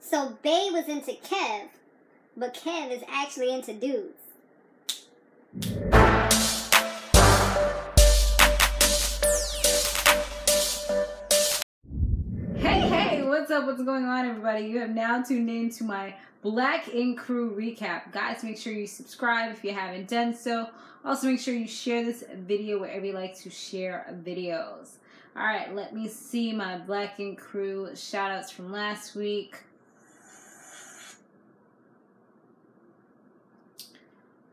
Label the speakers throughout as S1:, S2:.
S1: So Bae was into Kev, but Kev is actually into dudes.
S2: Hey, what's up? What's going on, everybody? You have now tuned in to my Black Ink Crew recap. Guys, make sure you subscribe if you haven't done so. Also, make sure you share this video wherever you like to share videos. Alright, let me see my Black Ink Crew shoutouts from last week.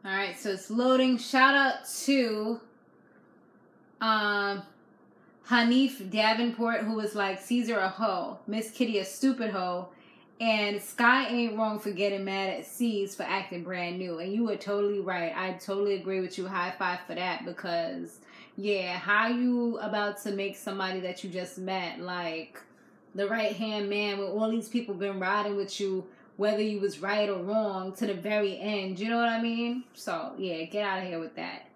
S2: Alright, so it's loading. Shout out to Hanif Davenport, who was like, Cesar a hoe, Miss Kitty a stupid hoe, and Skye ain't wrong for getting mad at C's for acting brand new. And you were totally right. I totally agree with you. High five for that, because yeah, how you about to make somebody that you just met like the right hand man when all these people been riding with you, whether you was right or wrong, to the very end? You know what I mean? So yeah, get out of here with that.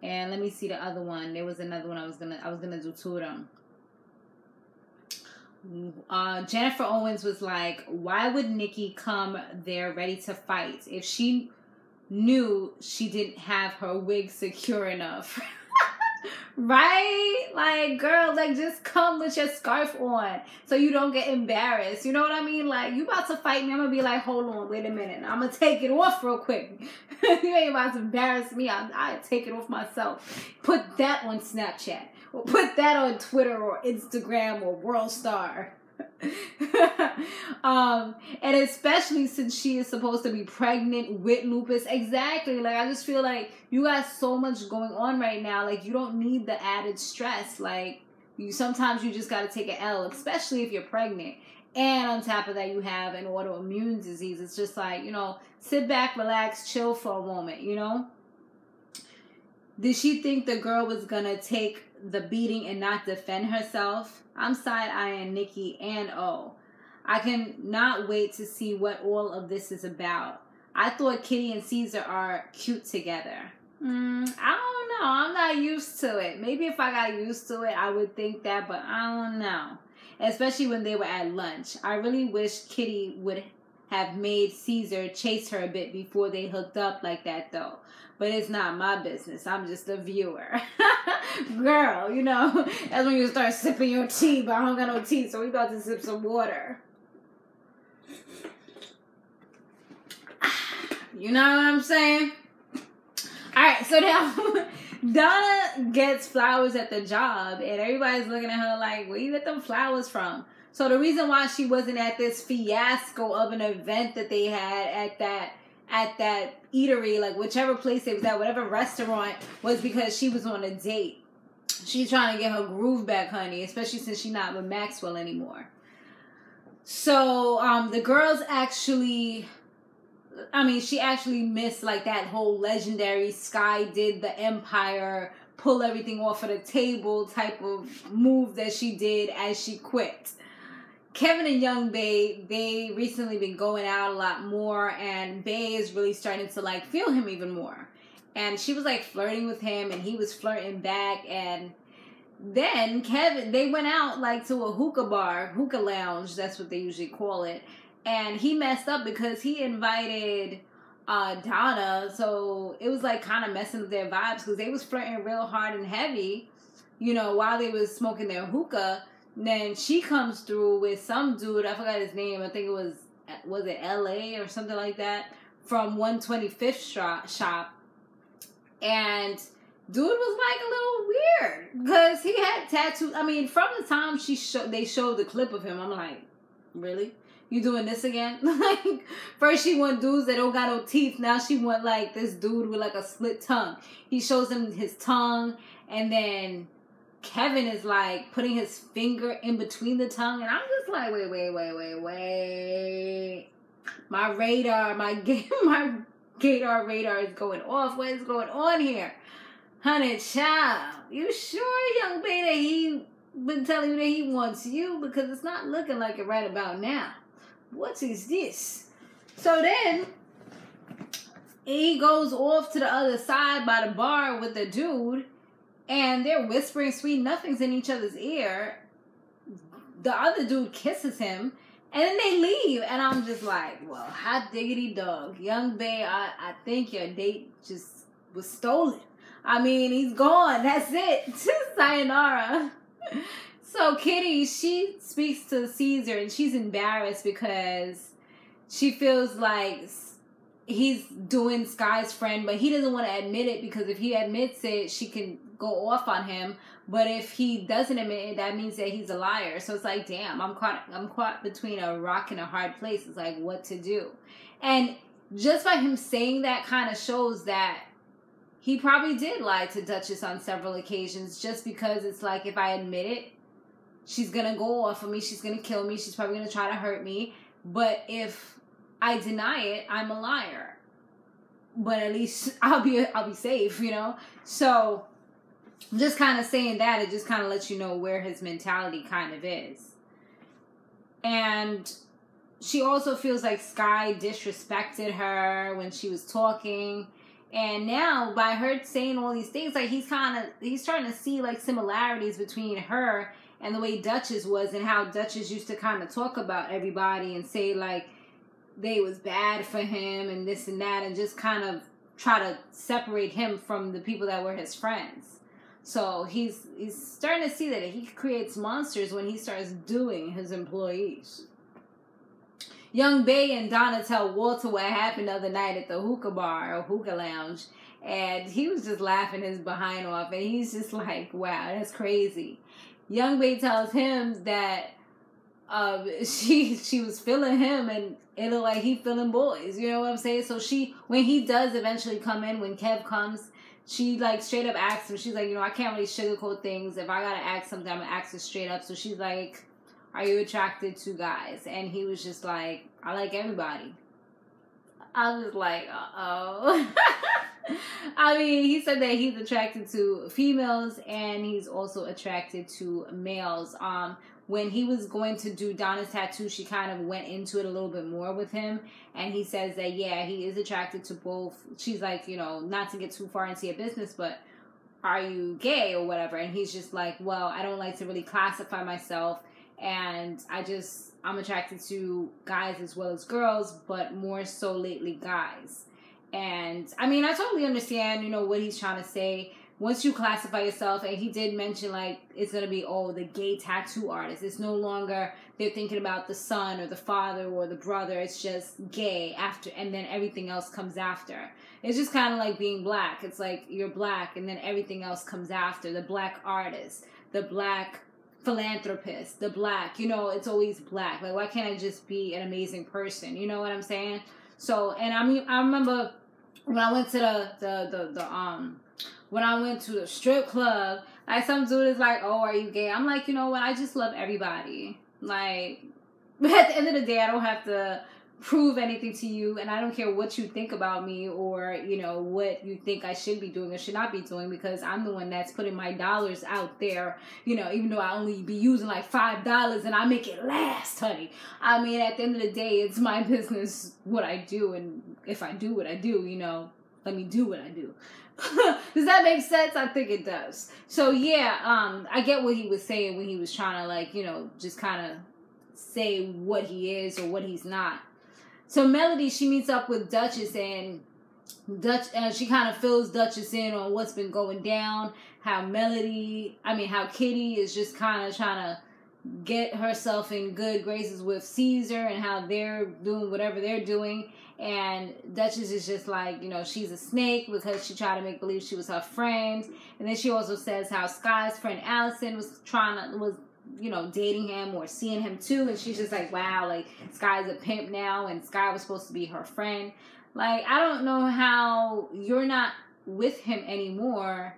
S2: And let me see the other one. There was another one I was gonna do two of them. Jennifer Owens was like, why would Nikki come there ready to fight if she knew she didn't have her wig secure enough? Right? Like, girl, like, just come with your scarf on so you don't get embarrassed. You know what I mean? Like, you about to fight me, I'm gonna be like, hold on, wait a minute, I'm gonna take it off real quick. You ain't about to embarrass me. I take it off myself. Put that on Snapchat, or put that on Twitter or Instagram or World Star. And especially since she is supposed to be pregnant with lupus. Exactly. Like, I just feel like you got so much going on right now. Like, you don't need the added stress. Like, sometimes you just got to take an L, especially if you're pregnant. And on top of that, you have an autoimmune disease. It's just like, you know, sit back, relax, chill for a moment, you know? Did she think the girl was gonna take the beating and not defend herself? I'm side-eyeing Nikki and O. I can not wait to see what all of this is about. I thought Kitty and Cesar are cute together. I don't know. I'm not used to it. Maybe if I got used to it, I would think that, but I don't know. Especially when they were at lunch. I really wish Kitty would have made Cesar chase her a bit before they hooked up like that, though. But it's not my business. I'm just a viewer. Girl, you know, that's when you start sipping your tea, but I don't got no tea, so we about to sip some water. You know what I'm saying? Alright, so now Donna gets flowers at the job, and everybody's looking at her like, where you get them flowers from? So the reason why she wasn't at this fiasco of an event that they had at that eatery, like whichever place it was at, whatever restaurant, was because she was on a date. She's trying to get her groove back, honey, especially since she's not with Maxwell anymore. So the girls actually, she actually missed like that whole legendary Skye did the Empire, pull everything off of the table type of move that she did as she quit. Kevin and Young Bae, they recently been going out a lot more, and Bae is really starting to like feel him even more. And she was like flirting with him, and he was flirting back. And then Kevin, they went out like to a hookah bar, hookah lounge, that's what they usually call it. And he messed up because he invited Donna, so it was like kind of messing with their vibes because they was flirting real hard and heavy, you know, while they was smoking their hookah. Then she comes through with some dude, I forgot his name, I think it was it LA or something like that, from 125th shop. And dude was like a little weird because he had tattoos. I mean, from the time they showed the clip of him, I'm like, really? You doing this again? Like, first she want dudes that don't got no teeth. Now she want like this dude with like a split tongue. He shows him his tongue, and then Kevin is like putting his finger in between the tongue, and I'm just like, wait. My gaydar radar is going off. What is going on here? Honey child, you sure, Young Bae, that he been telling you that he wants you? Because it's not looking like it right about now. What is this? So then he goes off to the other side by the bar with the dude, and they're whispering sweet nothings in each other's ear. The other dude kisses him, And then they leave, and I'm just like, well, hot diggity dog. Young Bae, I think your date just was stolen. I mean, he's gone. That's it. Sayonara. So Kitty, she speaks to Cesar, and she's embarrassed because she feels like he's doing Skye's friend, but he doesn't want to admit it, because if he admits it, she can go off on him. But if he doesn't admit it, that means that he's a liar. So it's like, damn, I'm caught between a rock and a hard place. It's like, what to do? And just by him saying that kind of shows that he probably did lie to Dutchess on several occasions, just because it's like, if I admit it, she's going to go off of me. She's going to kill me. She's probably going to try to hurt me. But if I deny it, I'm a liar. But at least I'll be safe, you know? So just kind of saying that, it just kind of lets you know where his mentality kind of is. And she also feels like Skye disrespected her when she was talking. And now, by her saying all these things, like, he's starting to see, like, similarities between her and the way Dutchess was, and how Dutchess used to kind of talk about everybody and say, like, they was bad for him and this and that, and just kind of try to separate him from the people that were his friends. So he's starting to see that he creates monsters when he starts doing his employees. Young Bae and Donna tell Walter what happened the other night at the hookah bar or hookah lounge, and he was just laughing his behind off, and he's just like, wow, that's crazy. Young Bae tells him that she was feeling him, and it looked like he feeling boys, you know what I'm saying? So when he does eventually come in, when Kev comes, she, like, straight up asks him, she's like, you know, I can't really sugarcoat things. If I gotta ask something, I'm gonna ask it straight up. So she's like, are you attracted to guys? And he was just like, I like everybody. I was like, uh-oh. I mean, he said that he's attracted to females and he's also attracted to males. When he was going to do Donna's tattoo, she kind of went into it a little bit more with him. And he says that, yeah, he is attracted to both. She's like, you know, not to get too far into your business, but are you gay or whatever? And he's just like, well, I don't like to really classify myself. And I'm attracted to guys as well as girls, but more so lately guys. And, I mean, I totally understand, you know, what he's trying to say. Once you classify yourself, and he did mention, like, it's going to be, the gay tattoo artist. It's no longer, they're thinking about the son or the father or the brother. It's just gay after, and then everything else comes after. It's just kind of like being black. It's like you're black, and then everything else comes after. The black artist, the black philanthropist, the black, you know, it's always black. Like, why can't I just be an amazing person? You know what I'm saying? So, and I remember when I went to when I went to the strip club, like, some dude is like, oh, are you gay? I'm like, you know what? I just love everybody. Like, at the end of the day, I don't have to prove anything to you, and I don't care what you think about me or, you know, what you think I should be doing or should not be doing, because I'm the one that's putting my dollars out there, you know, even though I only be using like $5 and I make it last, honey. I mean, at the end of the day, it's my business what I do, and if I do what I do, you know, let me do what I do. Does that make sense? I think it does. So yeah, I get what he was saying when he was trying to, like, you know, just kind of say what he is or what he's not. So Melody, she meets up with Dutchess, and she kind of fills Dutchess in on what's been going down, how Kitty is just kind of trying to get herself in good graces with Cesar, and how they're doing whatever they're doing. And Dutchess is just like, you know, she's a snake because she tried to make believe she was her friend. And then she also says how Skye's friend Allison was you know, dating him or seeing him too. And she's just like, wow, like, Skye's a pimp now, and Skye was supposed to be her friend. Like, I don't know how you're not with him anymore.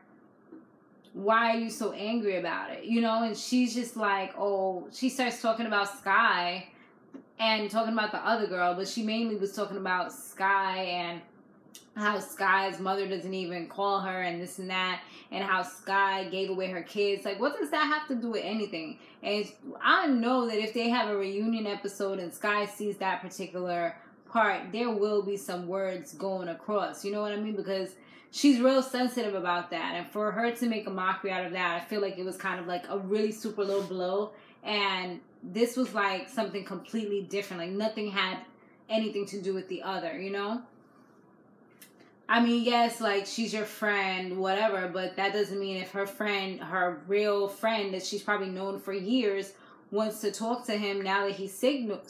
S2: Why are you so angry about it? You know, and she's just like, she starts talking about Skye and talking about the other girl, but she mainly was talking about Skye and how Skye's mother doesn't even call her and this and that, and how Skye gave away her kids. Like, what does that have to do with anything? And I know that if they have a reunion episode and Skye sees that particular part, there will be some words going across. You know what I mean? Because she's real sensitive about that. And for her to make a mockery out of that, I feel like it was kind of like a really super low blow. And this was like something completely different. Like nothing had anything to do with the other, you know? I mean, yes, like she's your friend, whatever, but that doesn't mean if her friend, her real friend that she's probably known for years, wants to talk to him now that he's single,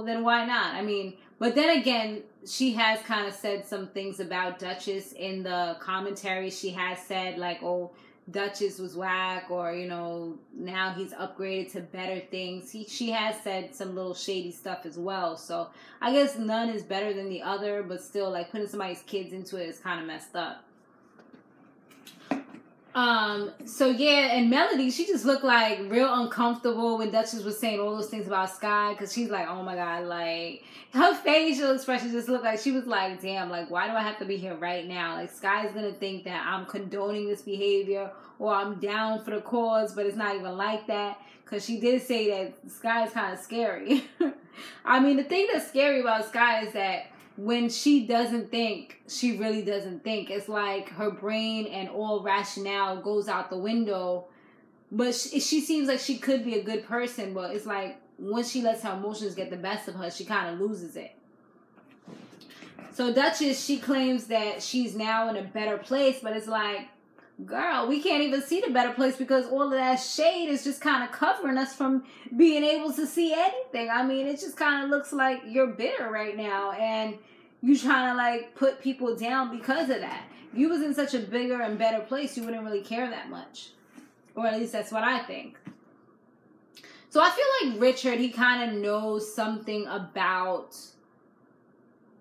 S2: then why not? I mean, but then again, she has kind of said some things about Dutchess in the commentary. She has said like, oh, Dutchess was whack, or, you know, now he's upgraded to better things. She has said some little shady stuff as well. So I guess none is better than the other, but still, like, putting somebody's kids into it is kind of messed up. So yeah, and Melody, she just looked like real uncomfortable when Dutchess was saying all those things about Skye, because she's like, oh my god, like, her facial expression just looked like she was like, damn, like, why do I have to be here right now? Like, Skye's gonna think that I'm condoning this behavior, or I'm down for the cause, but it's not even like that, because she did say that Skye is kind of scary. I mean, the thing that's scary about Skye is that when she doesn't think, she really doesn't think. It's like her brain and all rationale goes out the window. But she seems like she could be a good person, but it's like once she lets her emotions get the best of her, she kind of loses it. So Dutchess, she claims that she's now in a better place, but it's like, girl, we can't even see the better place because all of that shade is just kind of covering us from being able to see anything. I mean, it just kind of looks like you're bitter right now, and you trying to like put people down because of that. If you was in such a bigger and better place, you wouldn't really care that much. Or at least that's what I think. So I feel like Richard, he kind of knows something about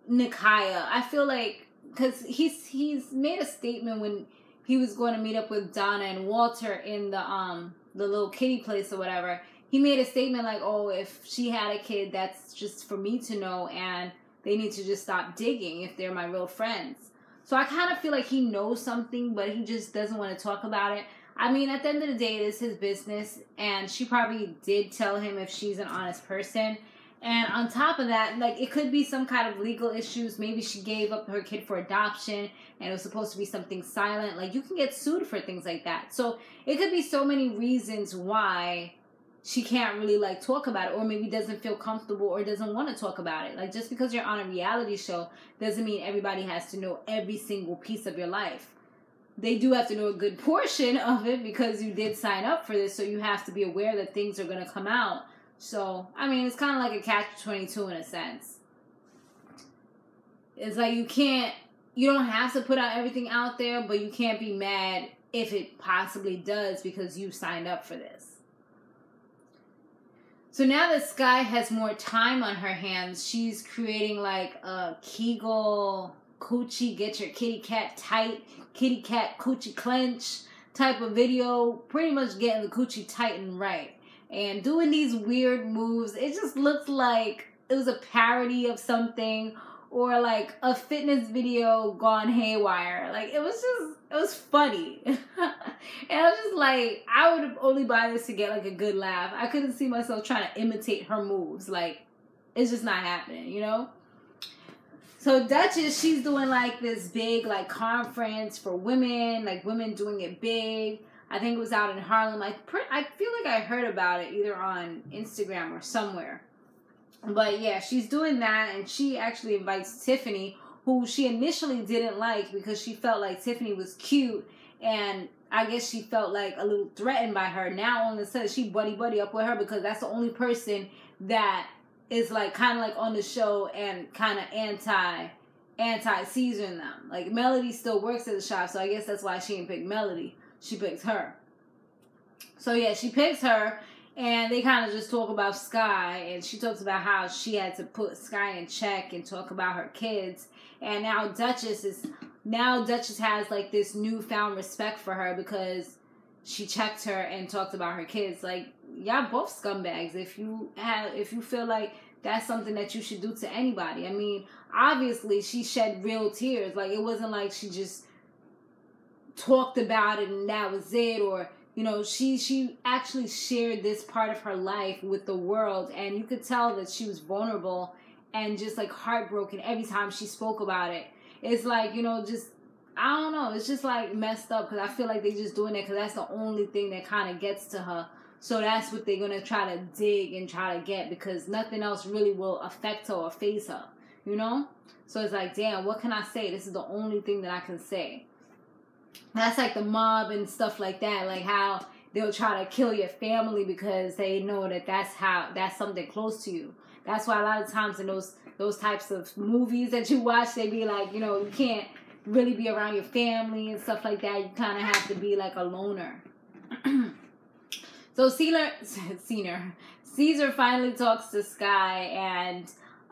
S2: Nakia. I feel like, because he's made a statement when he was going to meet up with Donna and Walter in the little kitty place or whatever. He made a statement like, oh, if she had a kid, that's just for me to know, and they need to just stop digging if they're my real friends. So I kind of feel like he knows something, but he just doesn't want to talk about it. I mean, at the end of the day, it is his business, and she probably did tell him if she's an honest person. And on top of that, like, it could be some kind of legal issues. Maybe she gave up her kid for adoption, and it was supposed to be something silent. Like, you can get sued for things like that. So it could be so many reasons why she can't really, like, talk about it, or maybe doesn't feel comfortable or doesn't want to talk about it. Like, just because you're on a reality show doesn't mean everybody has to know every single piece of your life. They do have to know a good portion of it because you did sign up for this, so you have to be aware that things are going to come out. So, I mean, it's kind of like a catch-22 in a sense. It's like you don't have to put out everything out there, but you can't be mad if it possibly does because you signed up for this. So now that Skye has more time on her hands, she's creating like a Kegel coochie, get your kitty cat tight, kitty cat coochie clench type of video, pretty much getting the coochie tight and right. And doing these weird moves, it just looks like it was a parody of something, or like a fitness video gone haywire. Like, it was funny. And I was just like, I would only buy this to get like a good laugh. I couldn't see myself trying to imitate her moves. Like, it's just not happening, you know? So Dutchess, she's doing like this big like conference for women, like women doing it big. I think it was out in Harlem. I feel like I heard about it either on Instagram or somewhere. But yeah, she's doing that, and she actually invites Tiffany, who she initially didn't like because she felt like Tiffany was cute, and I guess she felt like a little threatened by her. Now all of a sudden she buddy up with her because that's the only person that is like kind of like on the show and kind of anti Cesar and them. Like, Melody still works at the shop, so I guess that's why she didn't pick Melody. She picks her. So yeah, she picks her, and they kind of just talk about Skye, and she talks about how she had to put Skye in check and talk about her kids. And now Dutchess has like this newfound respect for her because she checked her and talked about her kids. Like, y'all both scumbags if you feel like that's something that you should do to anybody. I mean, obviously she shed real tears. Like, it wasn't like she just talked about it and that was it, or, you know, she actually shared this part of her life with the world, and you could tell that she was vulnerable and just like heartbroken every time she spoke about it. It's like, you know, just, I don't know, it's just like messed up because I feel like they're just doing it because that's the only thing that kind of gets to her. So that's what they're going to try to dig and try to get, because nothing else really will affect her or phase her, you know? So it's like, damn, what can I say? This is the only thing that I can say. That's like the mob and stuff like that, like how they'll try to kill your family because they know that that's something close to you. That's why a lot of times in those types of movies that you watch, they be like, you know, you can't really be around your family and stuff like that. You kind of have to be like a loner. So Cesar finally talks to Skye,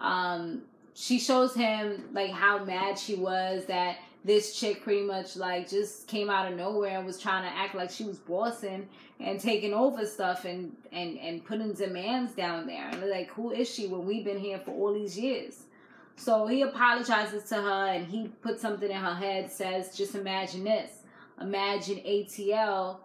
S2: and she shows him like how mad she was that this chick pretty much like just came out of nowhere and was trying to act like she was bossing and taking over stuff and putting demands down there. And like, who is she when we've been here for all these years? So he apologizes to her, and he puts something in her head, says, just imagine this. Imagine ATL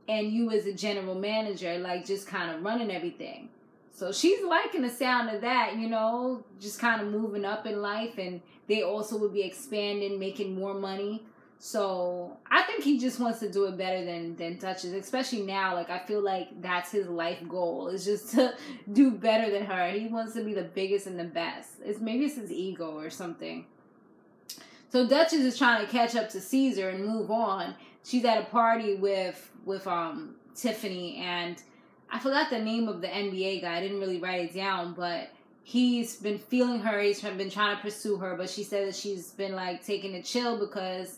S2: and you as a general manager, like just kind of running everything. So she's liking the sound of that, you know, just kind of moving up in life, and they also would be expanding, making more money. So I think he just wants to do it better than Dutchess, especially now. Like, I feel like that's his life goal, is just to do better than her. He wants to be the biggest and the best. Maybe it's his ego or something. So Dutchess is trying to catch up to Cesar and move on. She's at a party with Tiffany, and I forgot the name of the NBA guy. I didn't really write it down, but he's been feeling her. He's been trying to pursue her, but she said that she's been like taking it chill because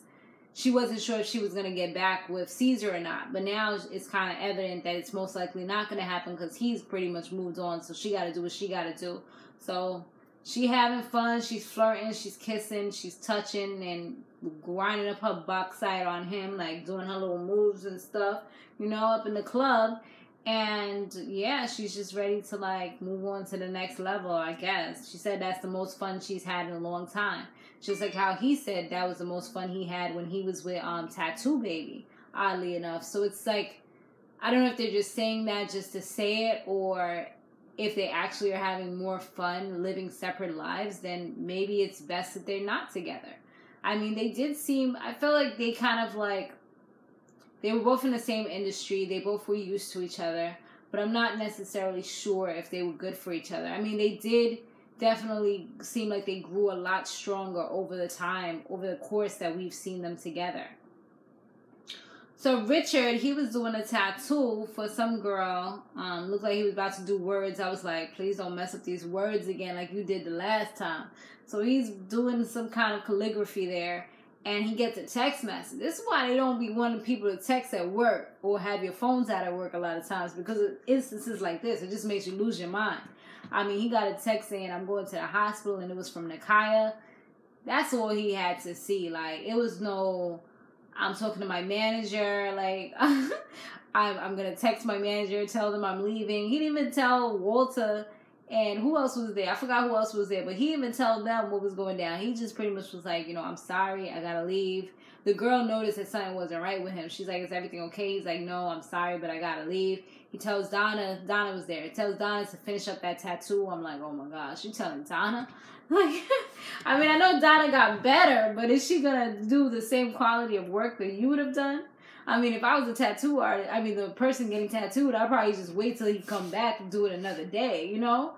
S2: she wasn't sure if she was going to get back with Cesar or not. But now it's kind of evident that it's most likely not going to happen because he's pretty much moved on. So she got to do what she got to do. So she having fun. She's flirting. She's kissing. She's touching and grinding up her backside on him, like doing her little moves and stuff, you know, up in the club. And yeah, she's just ready to like move on to the next level, I guess. She said that's the most fun she's had in a long time. Just like how he said that was the most fun he had when he was with Tattoo Baby, oddly enough. So it's like, I don't know if they're just saying that just to say it, or if they actually are having more fun living separate lives, then maybe it's best that they're not together. I mean, they did seem, I feel like they kind of like, they were both in the same industry. They both were used to each other. But I'm not necessarily sure if they were good for each other. I mean, they did definitely seem like they grew a lot stronger over the course that we've seen them together. So Richard, he was doing a tattoo for some girl. Looked like he was about to do words. I was like, please don't mess up these words again like you did the last time. So he's doing some kind of calligraphy there. And he gets a text message. This is why they don't be wanting people to text at work or have your phones out at work a lot of times, because of instances like this. It just makes you lose your mind. I mean, he got a text saying, I'm going to the hospital, and it was from Nakaya. That's all he had to see. Like, it was no, I'm talking to my manager. Like, I'm going to text my manager, tell them I'm leaving. He didn't even tell Walter. And who else was there? I forgot who else was there. But he didn't even tell them what was going down. He just pretty much was like, you know, I'm sorry. I got to leave. The girl noticed that something wasn't right with him. She's like, is everything okay? He's like, no, I'm sorry, but I got to leave. He tells Donna was there. He tells Donna to finish up that tattoo. I'm like, oh, my gosh. You telling Donna? Like, I mean, I know Donna got better, but is she going to do the same quality of work that you would have done? I mean, if I was a tattoo artist, I mean, the person getting tattooed, I'd probably just wait till he come back and do it another day, you know?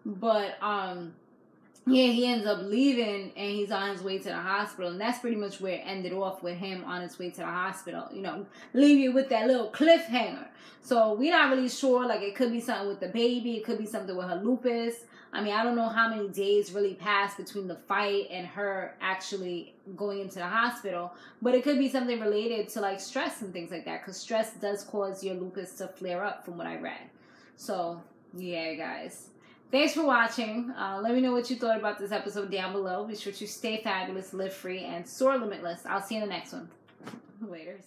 S2: But, yeah, he ends up leaving, and he's on his way to the hospital. And that's pretty much where it ended off, with him on his way to the hospital. You know, leave you with that little cliffhanger. So we're not really sure. Like, it could be something with the baby. It could be something with her lupus. I mean, I don't know how many days really passed between the fight and her actually going into the hospital. But it could be something related to, like, stress and things like that. Because stress does cause your lupus to flare up, from what I read. So, yeah, guys. Thanks for watching. Let me know what you thought about this episode down below. Be sure to stay fabulous, live free, and soar limitless. I'll see you in the next one. Later.